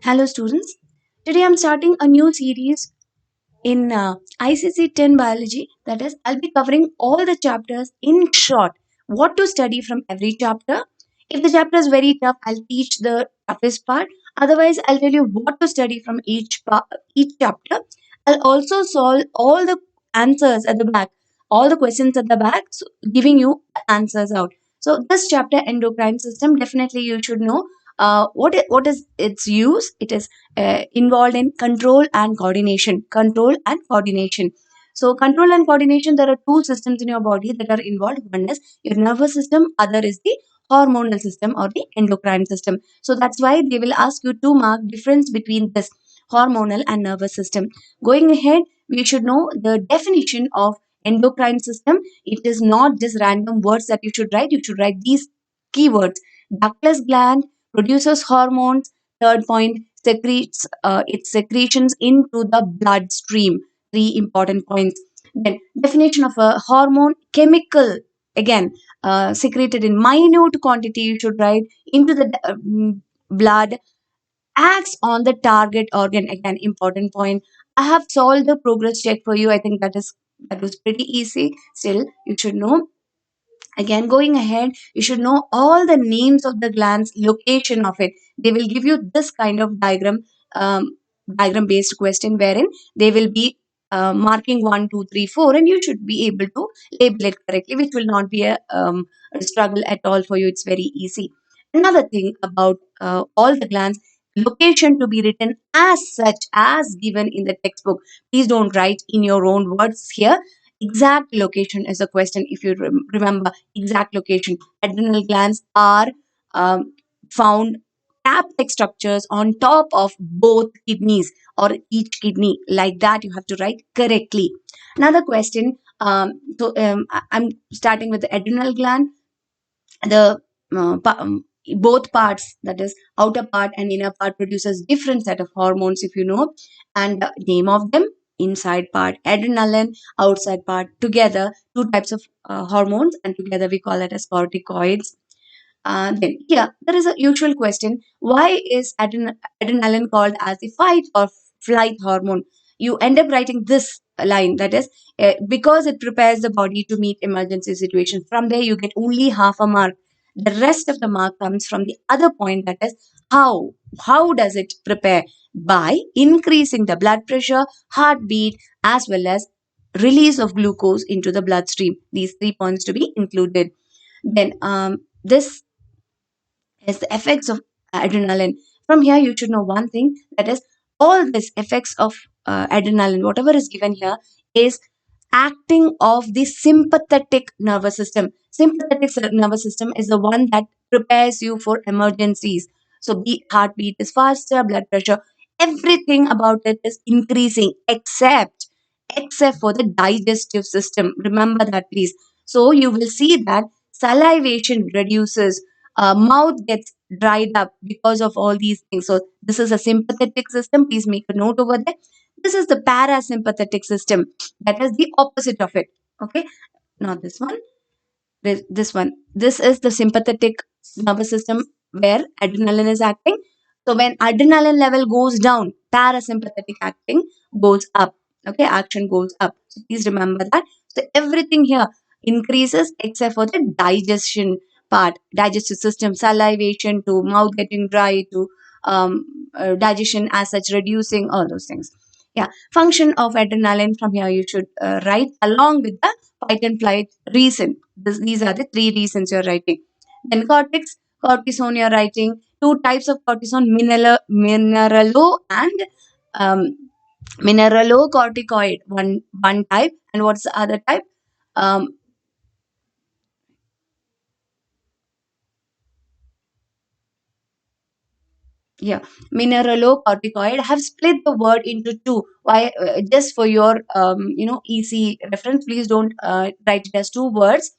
Hello, students. Today I'm starting a new series in ICSE 10 biology. That is, I'll be covering all the chapters in short. What to study from every chapter. If the chapter is very tough, I'll teach the toughest part. Otherwise, I'll tell you what to study from each chapter. I'll also solve all the answers at the back, all the questions at the back, so giving you the answers out. So this chapter, endocrine system, definitely you should know what is its use. It is involved in control and coordination. Control and coordination. So control and coordination, there are two systems in your body that are involved. One is your nervous system, other is the hormonal system or the endocrine system. So that's why they will ask you to mark difference between this hormonal and nervous system. Going ahead, we should know the definition of endocrine system. It is not just random words that you should write. You should write these keywords: ductless gland produces hormones. Third point, secretes its secretions into the bloodstream. Three important points. Then definition of a hormone: chemical, again secreted in minute quantity. You should write into the blood, acts on the target organ. Again, important point. I have solved the progress check for you. I think that was pretty easy. Still, you should know. Again, going ahead, you should know all the names of the glands, location of it. They will give you this kind of diagram based question wherein they will be marking 1, 2, 3, 4, and you should be able to label it correctly, which will not be a struggle at all for you. It's very easy. Another thing about all the glands, location to be written as such as given in the textbook. Please don't write in your own words here. Exact location is a question. If you remember, exact location, adrenal glands are found cap-like structures on top of both kidneys or each kidney. Like that, you have to write correctly. Another question. I'm starting with the adrenal gland. The both parts, that is outer part and inner part, produces different set of hormones, if you know, and the name of them: inside part adrenaline, outside part, together two types of hormones, and together we call it as corticoids. Then here there is a usual question: why is adrenaline called as the fight or flight hormone? You end up writing this line, that is, because it prepares the body to meet emergency situations. From there you get only half a mark. The rest of the mark comes from the other point, that is, how does it prepare? By increasing the blood pressure, heartbeat, as well as release of glucose into the bloodstream. These 3 points to be included. Then this is the effects of adrenaline. From here, you should know one thing, that is, all these effects of adrenaline, whatever is given here, is acting of the sympathetic nervous system. Sympathetic nervous system is the one that prepares you for emergencies. So, heartbeat is faster, blood pressure, everything about it is increasing, except for the digestive system. Remember that, please. So, you will see that salivation reduces, mouth gets dried up because of all these things. So this is a sympathetic system. Please make a note over there. This is the parasympathetic system. That is the opposite of it. Okay, not this one. This one. This is the sympathetic nervous system where adrenaline is acting. So when adrenaline level goes down, parasympathetic acting goes up. Okay, action goes up. So please remember that. So everything here increases except for the digestion part, digestive system, salivation to mouth getting dry to digestion as such reducing, all those things. Yeah, function of adrenaline, from here you should write along with the fight and flight reason. These are the three reasons you're writing. Then cortex, cortisone you're writing. Two types of cortisone, mineralo and um, mineralocorticoid. One type, and what's the other type? Um, yeah, mineralocorticoid. Have split the word into two. Why? Just for your easy reference, please don't write it as two words.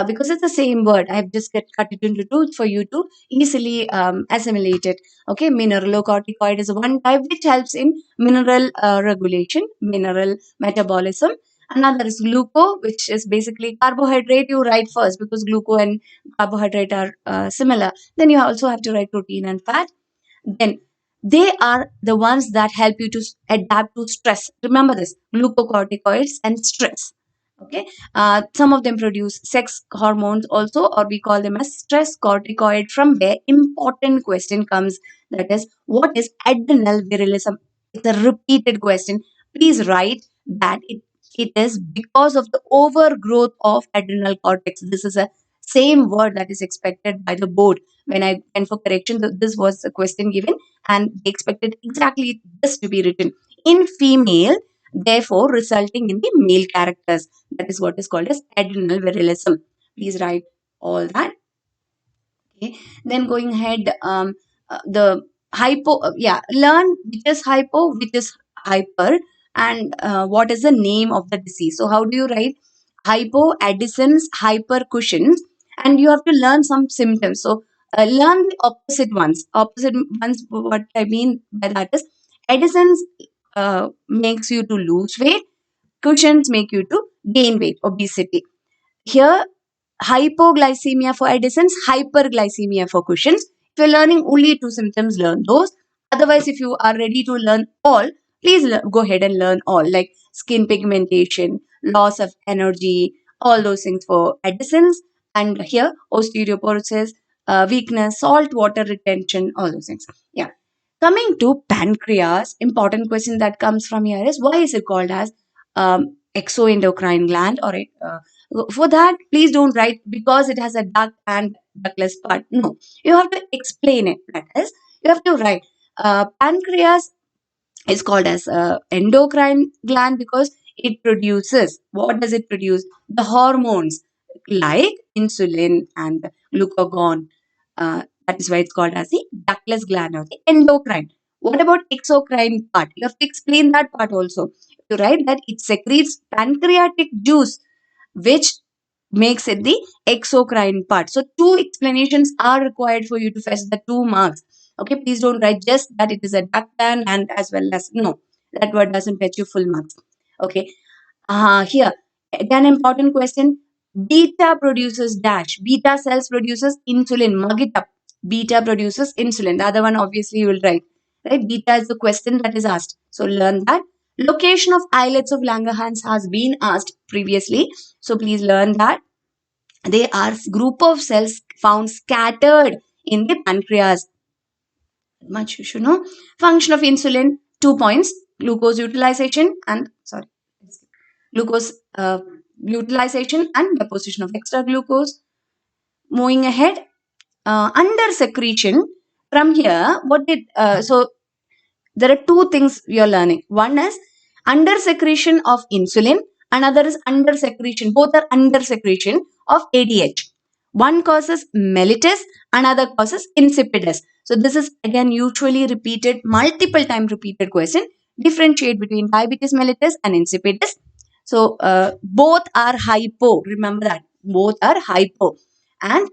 Because it's the same word. I have just cut it into two for you to easily assimilate it. Okay, mineralocorticoid is one type which helps in mineral regulation, mineral metabolism. Another is gluco, which is basically carbohydrate. You write first because gluco and carbohydrate are similar. Then you also have to write protein and fat. Then They are the ones that help you to adapt to stress. Remember this: glucocorticoids and stress. Okay, some of them produce sex hormones also, or we call them as stress corticoid. From where important question comes, that is, what is adrenal virilism? It's a repeated question. Please write that it is because of the overgrowth of adrenal cortex. This is a same word that is expected by the board. When I went for correction, this was a question given, and they expected exactly this to be written in female, therefore resulting in the male characters. That is what is called as adrenal virilism. Please write all that. Okay. Then going ahead, the hypo, yeah, learn which is hypo, which is hyper, and what is the name of the disease. So how do you write hypo, Addisons, hyper, Cushon's, and you have to learn some symptoms. So learn the opposite ones. Opposite ones, what I mean by that is Addisons makes you to lose weight, Cushon's make you to gain weight, obesity. Here, hypoglycemia for Addisons, hyperglycemia for Cushon's. If you're learning only two symptoms, learn those. Otherwise, if you are ready to learn all, please go ahead and learn all, like skin pigmentation, loss of energy, all those things for Addisons. And here, osteoporosis, weakness, salt water retention, all those things. Yeah. Coming to pancreas, important question that comes from here is, why is it called as exoendocrine gland? Or for that, please don't write because it has a duct and ductless part. No, you have to explain it. That is, you have to write pancreas is called as endocrine gland because it produces, what does it produce? The hormones like insulin and glucagon. That is why it's called as the ductless gland or the endocrine. What about exocrine part? You have to explain that part also. To write that it secretes pancreatic juice, which makes it the exocrine part. So two explanations are required for you to fetch the 2 marks. Okay, please don't write just that it is a duct and as well as, no, that word doesn't fetch you full marks. Okay, here again important question. Beta produces dash. Beta cells produces insulin. Mug it up. Beta produces insulin. The other one obviously you will write. Right? Beta is the question that is asked. So learn that. Location of islets of Langerhans has been asked previously. So please learn that. They are group of cells found scattered in the pancreas. Much you should know. Function of insulin, 2 points. Glucose utilization and, sorry, glucose utilization and deposition of extra glucose. Moving ahead, under secretion, from here, what did, so there are two things we are learning. One is under secretion of insulin, another is under secretion, both are under secretion of ADH. One causes mellitus, another causes insipidus. So this is again usually repeated, multiple time repeated question. Differentiate between diabetes mellitus and insipidus. So both are hypo. Remember that both are hypo. And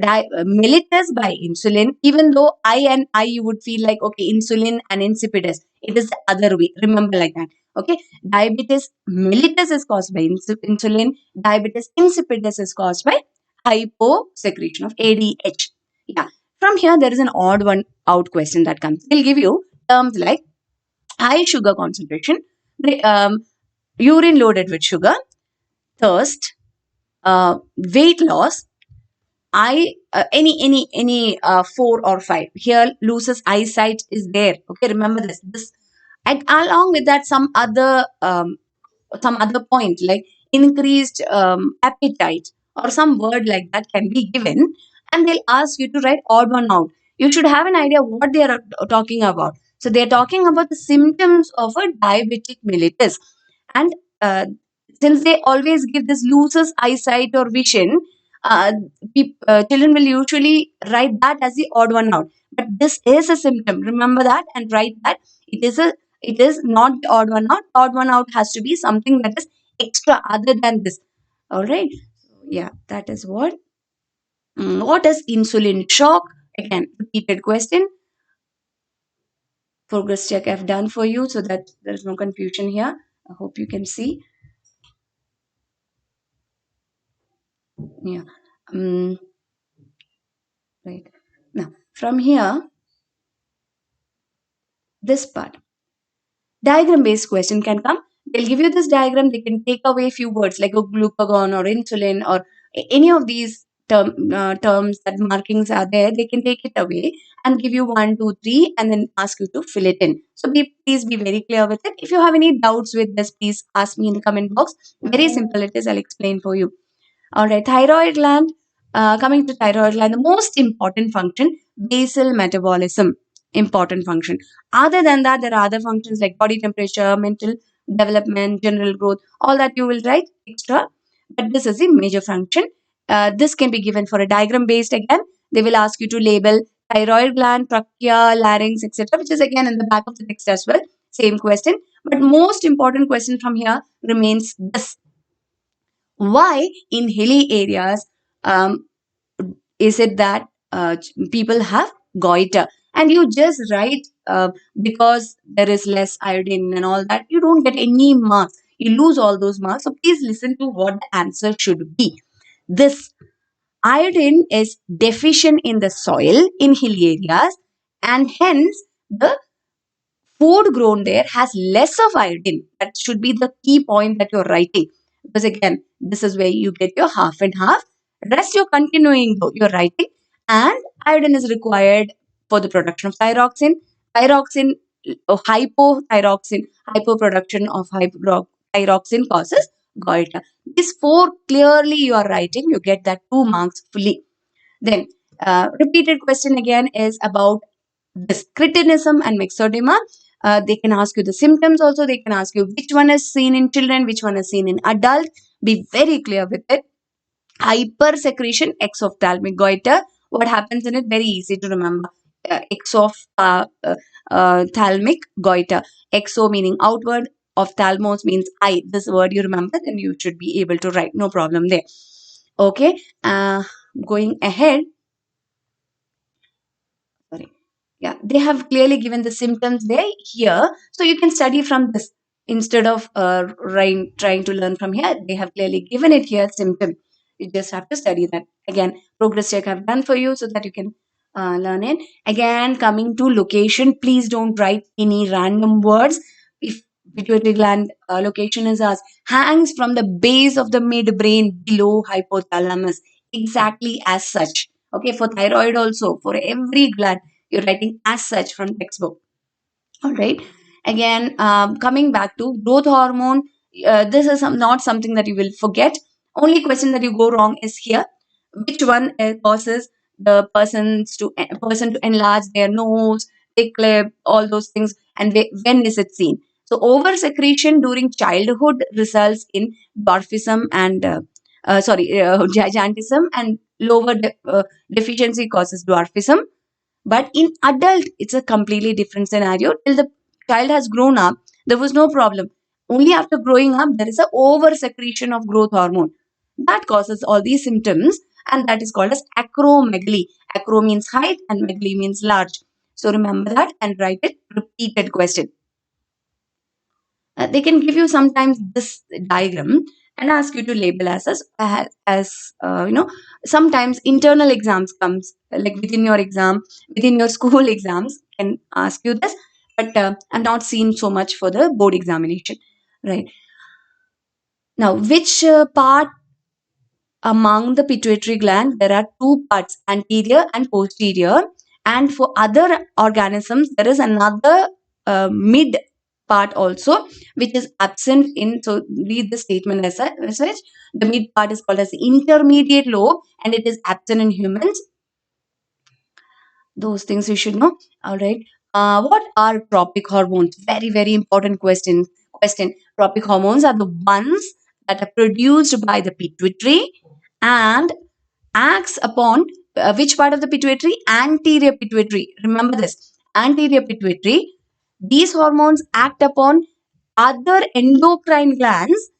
mellitus by insulin, even though I you would feel like, okay, insulin and insipidus, it is the other way. Remember like that. Okay, diabetes mellitus is caused by insulin, diabetes insipidus is caused by hyposecretion of ADH. Yeah, from here there is an odd one out question that comes. They'll give you terms like high sugar concentration, urine loaded with sugar, thirst, weight loss, any four or five. Here loses eyesight is there. Okay, remember this, and along with that some other point like increased appetite or some word like that can be given, and they'll ask you to write odd one out. You should have an idea what they are talking about. So they're talking about the symptoms of a diabetic mellitus, and since they always give this loses eyesight or vision, children will usually write that as the odd one out. But this is a symptom. Remember that and write that it is not the odd one out. Odd one out has to be something that is extra other than this. All right. Yeah, that is what. What is insulin shock? Again, repeated question. Progress check I've done for you so that there is no confusion here. I hope you can see. Yeah. Um, right. Now, from here, this part. Diagram based question can come. They'll give you this diagram. They can take away few words like a glucagon or insulin or any of these terms that markings are there. They can take it away and give you one, two, three, and then ask you to fill it in. So please be very clear with it. If you have any doubts with this, please ask me in the comment box. Very simple it is. I'll explain for you. All right, thyroid gland. Coming to thyroid gland, the most important function, basal metabolism, important function. Other than that, there are other functions like body temperature, mental development, general growth, all that you will write extra. But this is the major function. This can be given for a diagram based again. They will ask you to label thyroid gland, trachea, larynx, etc., which is again in the back of the text as well. Same question. But most important question from here remains this: why in hilly areas um, is it that people have goiter? And you just write because there is less iodine and all that, you don't get any marks, you lose all those marks. So please listen to what the answer should be. This iodine is deficient in the soil in hilly areas, and hence the food grown there has less of iodine. That should be the key point that you're writing. Because again, this is where you get your half and half. Rest you're continuing though, you're writing. And iodine is required for the production of thyroxine. Thyroxine, hypothyroxine, hypoproduction of thyroxine causes goiter. These four clearly you are writing, you get that 2 marks fully. Then, repeated question again is about this cretinism and myxedema. They can ask you the symptoms also. They can ask you which one is seen in children, which one is seen in adult. Be very clear with it. Hypersecretion, exophthalmic goiter. What happens in it? Very easy to remember. Exophthalmic goiter. Exo meaning outward. Ophthalmos means eye. This word you remember, then you should be able to write. No problem there. Okay. Going ahead. Sorry. Yeah, they have clearly given the symptoms there here. So you can study from this instead of trying to learn from here. They have clearly given it here, symptom. You just have to study that. Again, progress check I've done for you so that you can learn it. Again, coming to location, please don't write any random words. If pituitary gland location is asked, hangs from the base of the midbrain below hypothalamus. Exactly as such. Okay, for thyroid also, for every gland, you're writing as such from textbook. All right. Again, coming back to growth hormone, this is not something that you will forget. Only question that you go wrong is here. Which one causes the person to enlarge their nose, thick lip, all those things, and when is it seen? So over secretion during childhood results in dwarfism and gigantism, and lower deficiency causes dwarfism. But in adult, it's a completely different scenario. Till the child has grown up, there was no problem. Only after growing up, there is a over secretion of growth hormone that causes all these symptoms, and that is called as acromegaly. Acro means height, and megaly means large. So remember that and write it. Repeated question. They can give you sometimes this diagram and ask you to label as sometimes internal exams comes like within your exam, within your school exams can ask you this, but I'm not seen so much for the board examination, right? Now, which part among the pituitary gland? There are two parts, anterior and posterior, and for other organisms there is another mid part also, which is absent in. So read the statement as such. The mid part is called as the intermediate lobe, and it is absent in humans. Those things you should know. All right. What are tropic hormones? Very, very important question. Tropic hormones are the ones that are produced by the pituitary and acts upon which part of the pituitary? Anterior pituitary. Remember this. Anterior pituitary. These hormones act upon other endocrine glands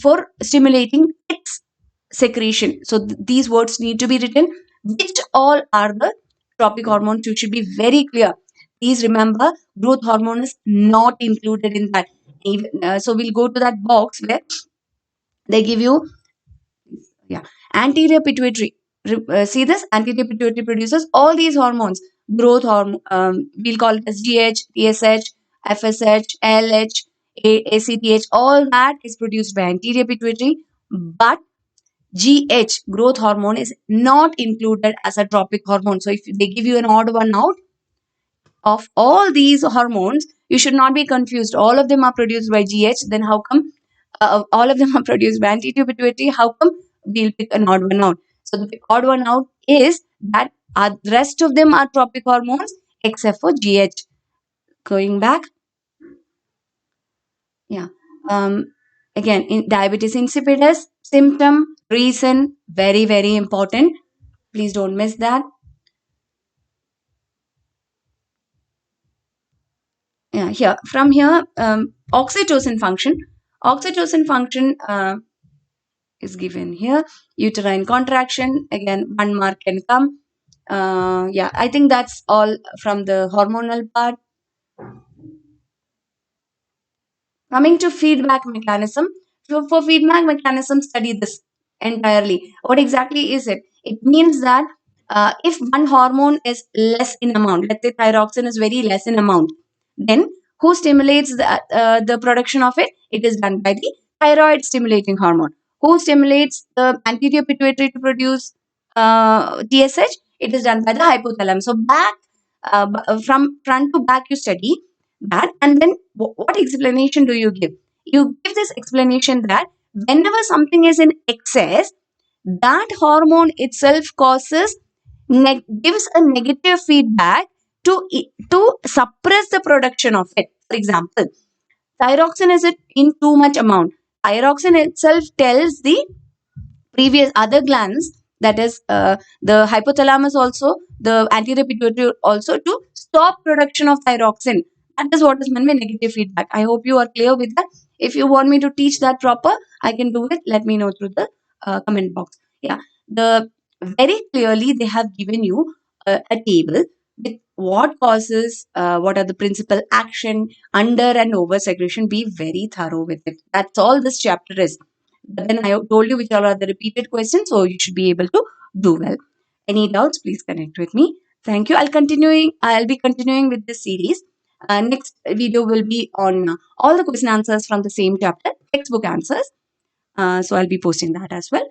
for stimulating its secretion. So these words need to be written. Which all are the tropic hormones? You should be very clear. Please remember, growth hormone is not included in that. So we'll go to that box where they give you, yeah, anterior pituitary. See this? Anterior pituitary produces all these hormones. growth hormone, we'll call it as GH, TSH, FSH, LH, ACTH, all that is produced by anterior pituitary, but GH, growth hormone, is not included as a tropic hormone. So if they give you an odd one out of all these hormones, you should not be confused. All of them are produced by GH. Then how come all of them are produced by anterior pituitary? How come we'll pick an odd one out? So the odd one out is that the rest of them are tropic hormones except for GH. Going back, yeah. Again, in diabetes insipidus, symptom, reason, very, very important. Please don't miss that. Yeah, here from here, oxytocin function. Oxytocin function is given here. Uterine contraction. Again, 1 mark can come. Yeah, I think that's all from the hormonal part. Coming to feedback mechanism. So for feedback mechanism, study this entirely. What exactly is it? It means that if one hormone is less in amount, let's say thyroxine is very less in amount, then who stimulates the production of it? It is done by the thyroid stimulating hormone. Who stimulates the anterior pituitary to produce TSH? It is done by the hypothalamus. So back from front to back, you study that, and then what explanation do you give? You give this explanation that whenever something is in excess, that hormone itself causes gives a negative feedback to suppress the production of it. For example, thyroxine is in too much amount. Thyroxine itself tells the previous other glands, that is the hypothalamus also, the anterior pituitary also, to stop production of thyroxine. That is what is meant by negative feedback. I hope you are clear with that. If you want me to teach that proper, I can do it. Let me know through the comment box. Yeah, the very clearly they have given you a table with what causes, what are the principal action under and over secretion. Be very thorough with it. That's all this chapter is. But then I told you which all are the repeated questions, so you should be able to do well. Any doubts, please connect with me. Thank you. I'll be continuing with this series. Next video will be on all the question answers from the same chapter, textbook answers. So I'll be posting that as well.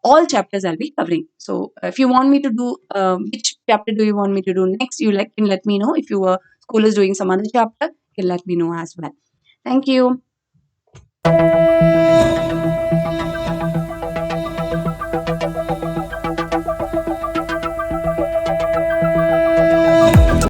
All chapters I'll be covering. So if you want me to do which chapter do you want me to do next, can let me know. If your school is doing some other chapter, you can let me know as well. Thank you.